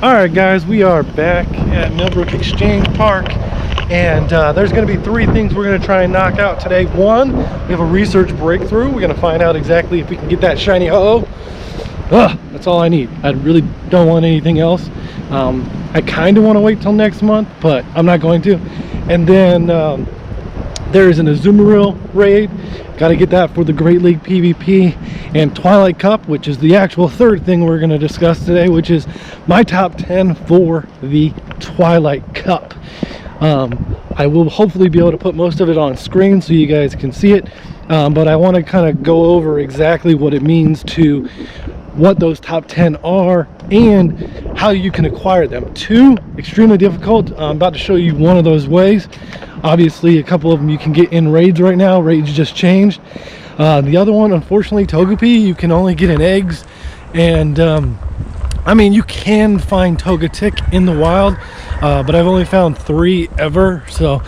Alright guys, we are back at Millbrook Exchange Park, and there's going to be three things we're going to try and knock out today. One, we have a research breakthrough. We're going to find out exactly if we can get that shiny ho-oh. That's all I need. I really don't want anything else. I kind of want to wait till next month, but I'm not going to. And then there is an Azumarill raid. Got to get that for the Great League PvP, and Twilight Cup, which is the actual third thing we're going to discuss today, which is my top 10 for the Twilight Cup. I will hopefully be able to put most of it on screen so you guys can see it, but I want to kind of go over exactly what it means to what those top 10 are and how you can acquire them. Two, extremely difficult. I'm about to show you one of those ways. Obviously a couple of them you can get in raids right now. Raids just changed. The other one, unfortunately, Togepi, you can only get in eggs. And I mean, you can find Togetic in the wild, but I've only found 3 ever, so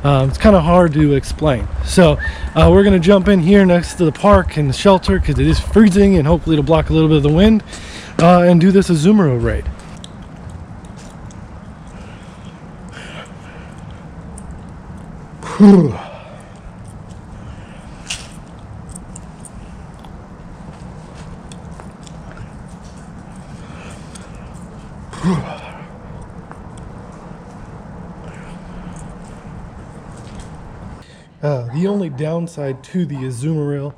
it's kind of hard to explain. So we're going to jump in here next to the park and the shelter because it is freezing, and hopefully it'll block a little bit of the wind, and do this Azumarill raid. The only downside to the Azumarill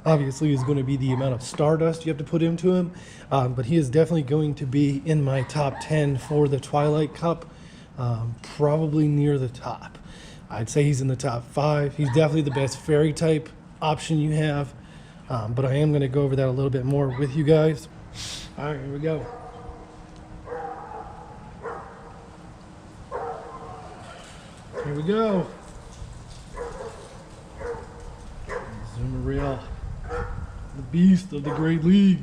obviously is going to be the amount of stardust you have to put into him, but he is definitely going to be in my top 10 for the Twilight Cup, probably near the top. I'd say he's in the top 5. He's definitely the best fairy type option you have, but I am going to go over that a little bit more with you guys. Alright, here we go. Here we go. Azumarill, the beast of the Great League.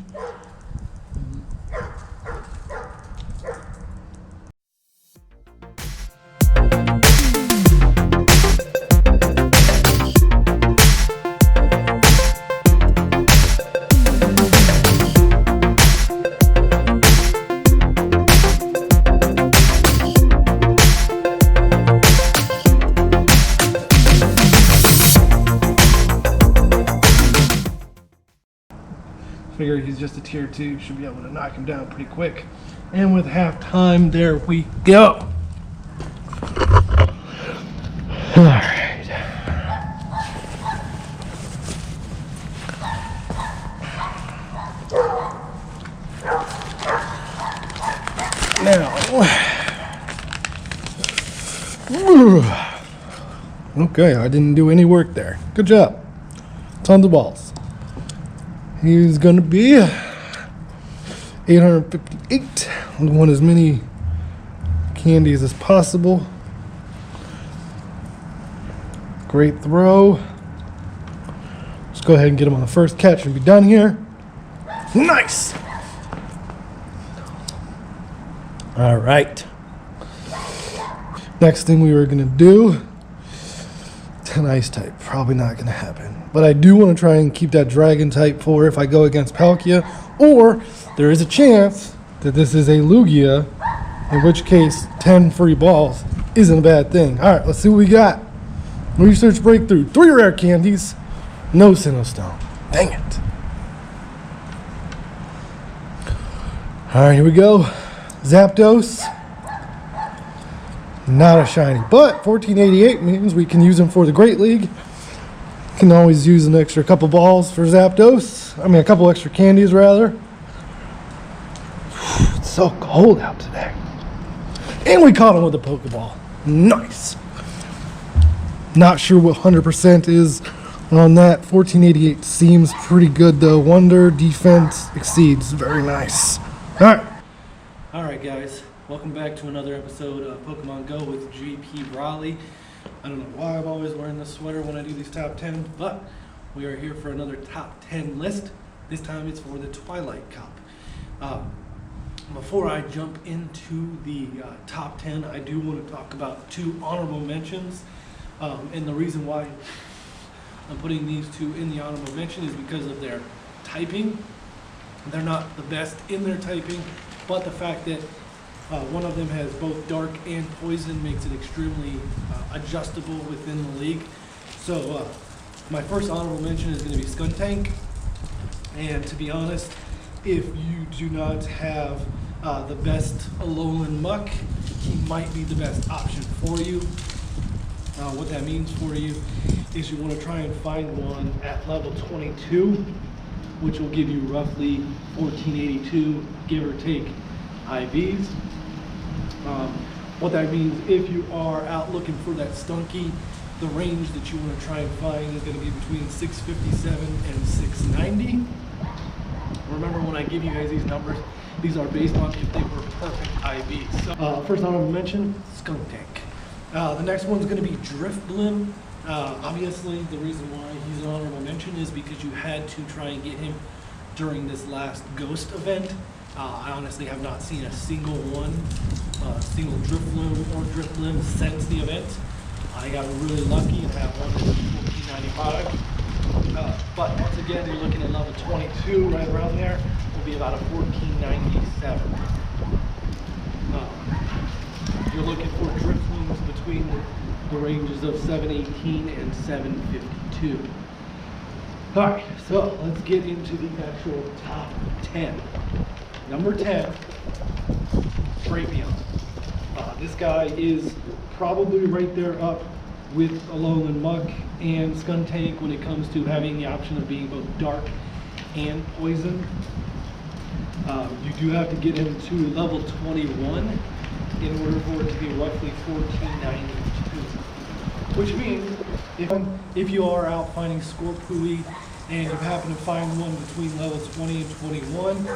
Figure he's just a tier 2, should be able to knock him down pretty quick. And with half time, there we go. Alright. Now, okay, I didn't do any work there. Good job. Tons of balls. He's gonna be 858. I want as many candies as possible. Great throw. Let's go ahead and get him on the first catch and be done here. Nice. All right. Next thing we were gonna do, 10 ice type. Probably not gonna happen. But I do want to try and keep that dragon type for if I go against Palkia, or there is a chance that this is a Lugia, in which case 10 free balls isn't a bad thing. All right, let's see what we got. Research breakthrough. 3 rare candies, no Sinnoh. Dang it. All right, here we go. Zapdos. Not a shiny, but 1488 means we can use him for the Great League. Can always use an extra couple balls for Zapdos. I mean, a couple extra candies, rather. It's so cold out today. And we caught him with a Pokeball. Nice. Not sure what 100% is on that. 1488 seems pretty good, though. Wonder, defense, exceeds. Very nice. All right. All right, guys. Welcome back to another episode of Pokemon Go with GP Raleigh. I don't know why I'm always wearing this sweater when I do these top 10, but we are here for another top 10 list. This time it's for the Twilight Cup. Before I jump into the top 10, I do want to talk about 2 honorable mentions. And the reason why I'm putting these 2 in the honorable mention is because of their typing. They're not the best in their typing, but the fact that One of them has both dark and poison, makes it extremely adjustable within the league. So my first honorable mention is going to be Skuntank. And to be honest, if you do not have the best Alolan Muck, he might be the best option for you. What that means for you is you want to try and find one at level 22, which will give you roughly 1482, give or take, IVs. What that means, if you are out looking for that Stunky, the range that you want to try and find is going to be between 657 and 690. Remember, when I give you guys these numbers, these are based on if they were perfect IVs. So, first honorable mention, Skuntank. The next one's going to be Drifblim. Obviously, the reason why he's an honorable mention is because you had to try and get him during this last Ghost event. I honestly have not seen a single single Drifblim since the event. I got really lucky and have one in 1495. But once again, you're looking at level 22, right around there, will be about a 1497. You're looking for Drifblims between the ranges of 718 and 752. Alright, so let's get into the actual top 10. Number 10, Drapion. This guy is probably right there up with Alolan Muck and Skuntank when it comes to having the option of being both dark and poison. You do have to get him to level 21 in order for it to be roughly 1492. Which means if you are out finding Scorpui and you happen to find one between level 20 and 21,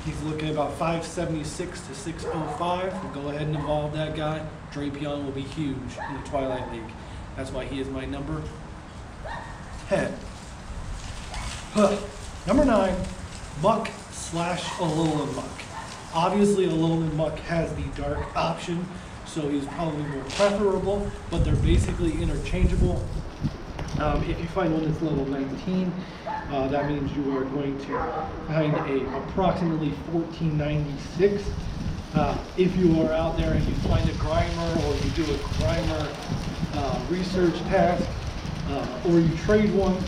he's looking at about 576 to 605. We'll go ahead and evolve that guy. Drapion will be huge in the Twilight League. That's why he is my number 10. Number 9, Muck / Alolan Muck. Obviously, Alolan Muck has the dark option, so he's probably more preferable, but they're basically interchangeable. If you find one that's level 19, that means you are going to find approximately 1496. If you are out there and you find a Grimer, or you do a Grimer research task, or you trade one,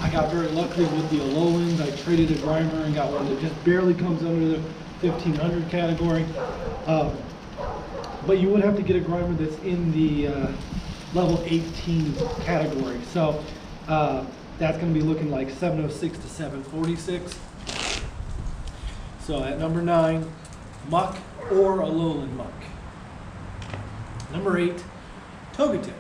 I got very lucky with the Alolans. I traded a Grimer and got one that just barely comes under the 1500 category. But you would have to get a Grimer that's in the level 18 category. So that's going to be looking like 706 to 746. So at number 9, Muck or Alolan Muck. Number 8, Togetic.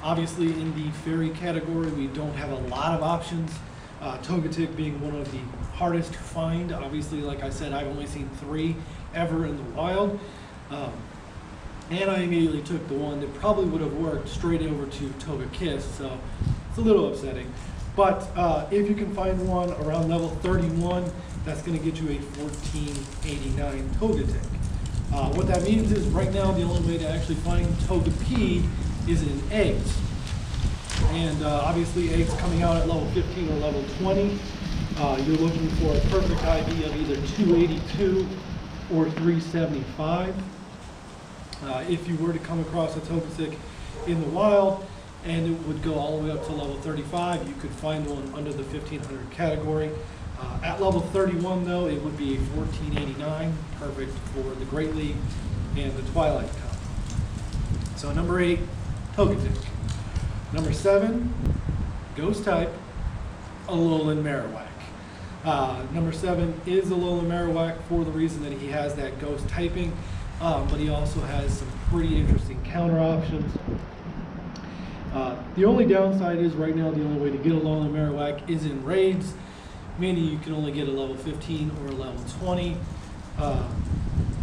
Obviously, in the fairy category, we don't have a lot of options. Togetic being one of the hardest to find. Obviously, like I said, I've only seen 3 ever in the wild. And I immediately took the one that probably would have worked straight over to Togekiss, so it's a little upsetting. But if you can find one around level 31, that's going to get you a 1489 Togetic. What that means is right now the only way to actually find Togepi is in eggs. And obviously eggs coming out at level 15 or level 20, you're looking for a perfect IV of either 282 or 375. If you were to come across a Togetic in the wild and it would go all the way up to level 35, you could find one under the 1500 category. At level 31 though, it would be a 1489, perfect for the Great League and the Twilight Cup. So number 8, Togetic. Number 7, Ghost type, Alolan Marowak. Number 7 is Alolan Marowak for the reason that he has that ghost typing, but he also has some pretty interesting counter options. The only downside is right now the only way to get Alolan Marowak is in raids, meaning you can only get a level 15 or a level 20,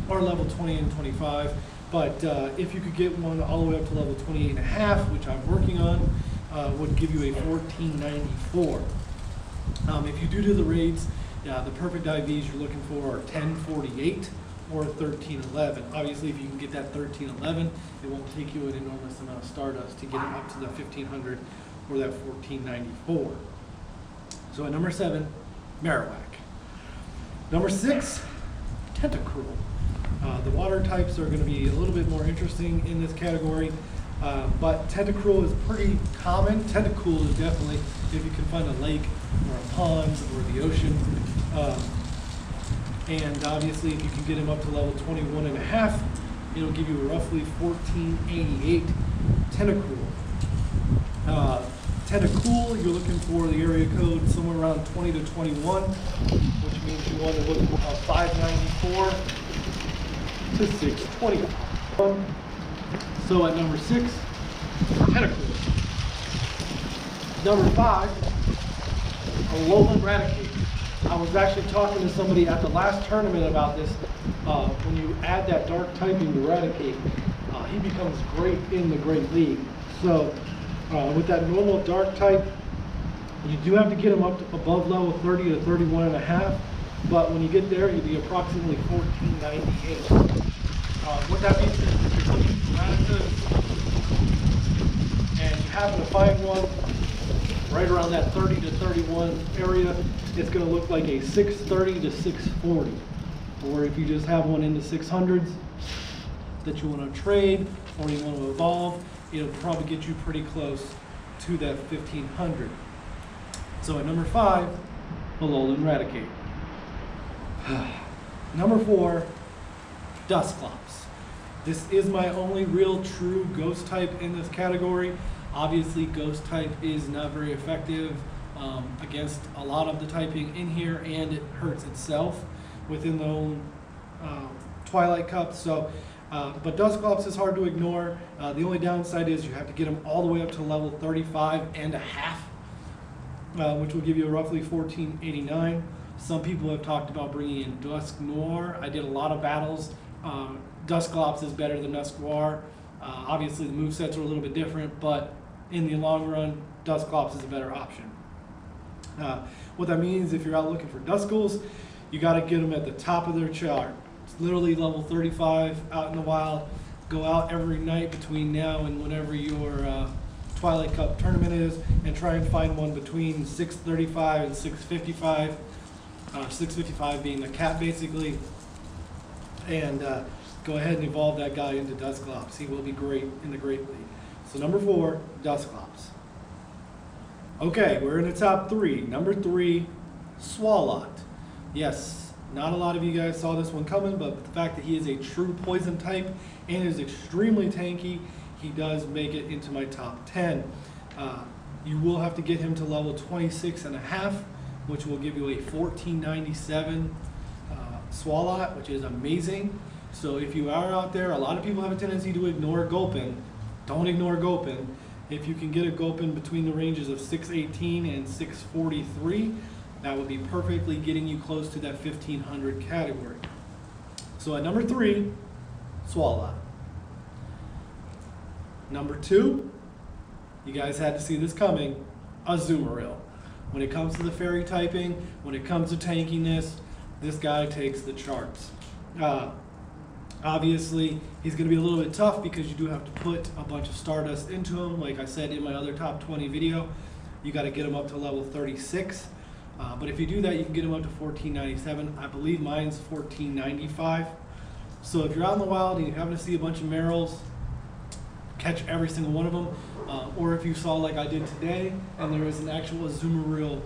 or level 20 and 25. But if you could get one all the way up to level 28.5, which I'm working on, would give you a 1494. If you do the raids, the perfect IVs you're looking for are 1048 or 1311. Obviously, if you can get that 1311, it won't take you an enormous amount of Stardust to get it up to the 1500 or that 1494. So at number 7, Marowak. Number 6, Tentacruel. The water types are going to be a little bit more interesting in this category, but Tentacruel is pretty common. Tentacruel is definitely, if you can find a lake or a pond or the ocean. And obviously if you can get him up to level 21.5, it'll give you a roughly 1488 Tentacruel. Tentacool, you're looking for the area code somewhere around 20 to 21, which means you want to look for 594 to 621. So at number 6, Tentacool. Number 5, Alolan Raticate. I was actually talking to somebody at the last tournament about this. When you add that dark typing to Raticate, he becomes great in the Great League. So with that normal dark type, you do have to get him up to above level 30 to 31.5, but when you get there, you'll be approximately 1498. What that means is if you're looking for Raticate and you happen to find one right around that 30 to 31 area, it's going to look like a 630 to 640. Or if you just have one in the 600s that you want to trade or you want to evolve, it'll probably get you pretty close to that 1500. So at number 5, Alolan Raticate. Number 4, Dusclops. This is my only real true ghost type in this category. Obviously, ghost type is not very effective against a lot of the typing in here, and it hurts itself within the own Twilight Cup. So, but Dusclops is hard to ignore. The only downside is you have to get them all the way up to level 35.5, which will give you a roughly 1489. Some people have talked about bringing in Dusk Noir. I did a lot of battles. Dusclops is better than Dusk Noir. Obviously, the movesets are a little bit different, but in the long run, Dusclops is a better option. What that means, if you're out looking for Duscles, you got to get them at the top of their chart. It's literally level 35 out in the wild. Go out every night between now and whenever your Twilight Cup tournament is, and try and find one between 635 and 655. 655 being the cap, basically. And go ahead and evolve that guy into Dusclops. He will be great in the Great League. So number 4, Dusclops. Okay, we're in the top 3. Number 3, Swalot. Yes, not a lot of you guys saw this one coming, but the fact that he is a true poison type and is extremely tanky, he does make it into my top 10. You will have to get him to level 26.5, which will give you a 1497 Swalot, which is amazing. So if you are out there, a lot of people have a tendency to ignore Gulpin. Don't ignore Gulpin. If you can get a Gulpin between the ranges of 618 and 643, that would be perfectly getting you close to that 1500 category. So at number 3, Swalot. Number 2, you guys had to see this coming, Azumarill. When it comes to the fairy typing, when it comes to tankiness, this guy takes the charts. Obviously, he's going to be a little bit tough because you do have to put a bunch of Stardust into him. Like I said in my other top 20 video, you got to get him up to level 36. But if you do that, you can get him up to 1497. I believe mine's 1495. So if you're out in the wild and you happen to see a bunch of Merrills, catch every single one of them. Or if you saw like I did today, and there is an actual Azumarill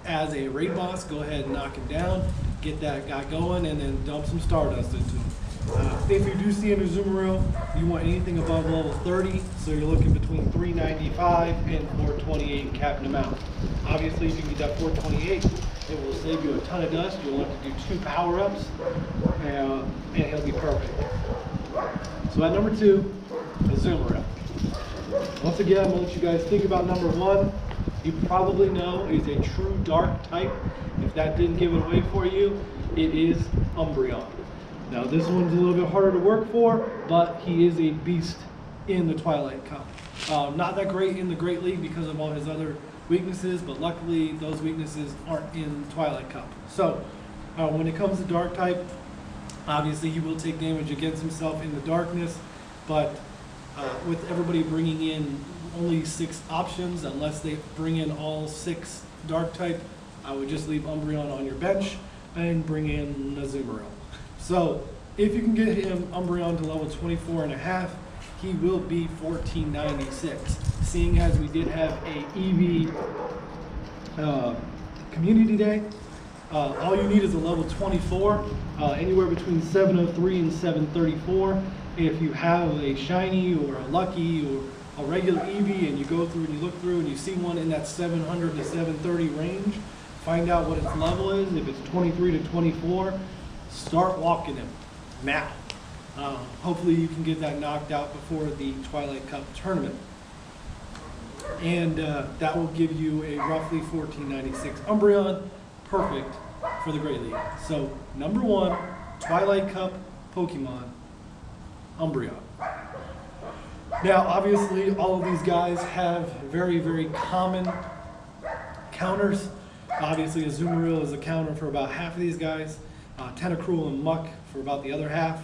as a raid boss, go ahead and knock him down, get that guy going, and then dump some Stardust into him. If you do see an Azumarill, you want anything above level 30, so you're looking between 395 and 428 capping him out. Obviously, if you get that 428, it will save you a ton of dust. You'll have to do 2 power-ups, and he'll be perfect. So at number 2, Azumarill. Once again, I'm going to let you guys think about number 1. You probably know is a true dark type. If that didn't give it away for you, it is Umbreon. Now this one's a little bit harder to work for, but he is a beast in the Twilight Cup. Not that great in the Great League because of all his other weaknesses, but luckily those weaknesses aren't in Twilight Cup. So when it comes to dark type, obviously he will take damage against himself in the darkness, but with everybody bringing in only 6 options, unless they bring in all 6 dark type I would just leave Umbreon on your bench and bring in Azumarill. So if you can get him Umbreon to level 24.5, he will be 1496. Seeing as we did have a EV community day, all you need is a level 24, anywhere between 703 and 734. If you have a shiny or a lucky or a regular EV and you go through and you look through and you see one in that 700 to 730 range, find out what its level is. If it's 23 to 24, start walking him now. Hopefully you can get that knocked out before the Twilight Cup tournament. And that will give you a roughly 1496 Umbreon, perfect for the Great League. So number 1, Twilight Cup Pokemon, Umbreon. Now obviously all of these guys have very, very common counters. Obviously Azumarill is a counter for about half of these guys, Tentacruel and Muck for about the other half.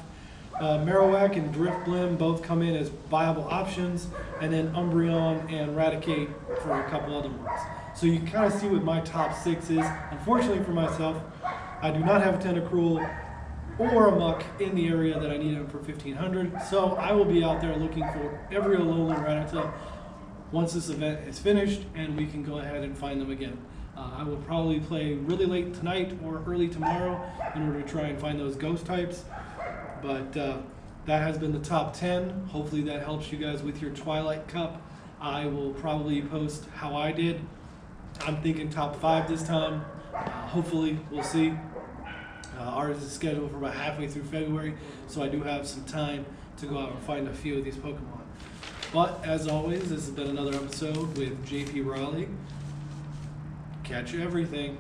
Marowak and Drifblim both come in as viable options, and then Umbreon and Raticate for a couple other ones. So you kind of see what my top 6 is. Unfortunately for myself, I do not have a Tentacruel or a Muck in the area that I need him for 1500, so I will be out there looking for every Alolan Rattata once this event is finished, and we can go ahead and find them again. I will probably play really late tonight or early tomorrow in order to try and find those ghost types. But that has been the top 10. Hopefully that helps you guys with your Twilight Cup. I will probably post how I did. I'm thinking top 5 this time. Hopefully, we'll see. Ours is scheduled for about halfway through February, so I do have some time to go out and find a few of these Pokemon. But as always, this has been another episode with JP Raleigh. Catch everything.